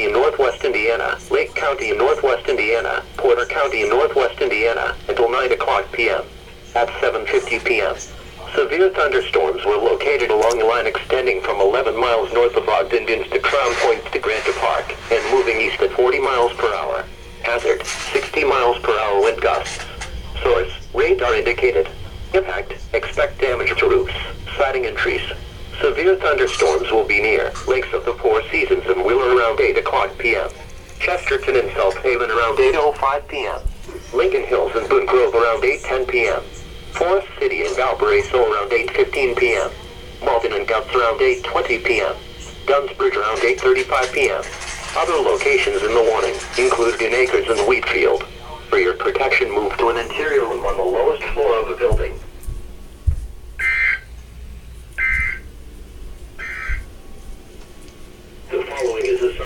in northwest Indiana, Lake County in northwest Indiana, Porter County in northwest Indiana, until 9 o'clock p.m. At 7:50 p.m. Severe thunderstorms were located along the line extending from 11 miles north of Ogden Dunes to Crown Points to Granta Park, and moving east at 40 miles per hour. Hazard, 60 miles per hour wind gusts. Source, radar indicated. Impact, expect damage to roofs, siding and trees. Severe thunderstorms will be near Lakes of the Four Seasons and Wheeler around 8 o'clock p.m. Chesterton and South Haven around 8:05 p.m. Lincoln Hills and Boone Grove around 8:10 p.m. Forest City and Valparaiso around 8:15 p.m. Malden and Guts around 8:20 p.m. Dunsbridge around 8:35 p.m. Other locations in the warning include Green Acres and Wheatfield.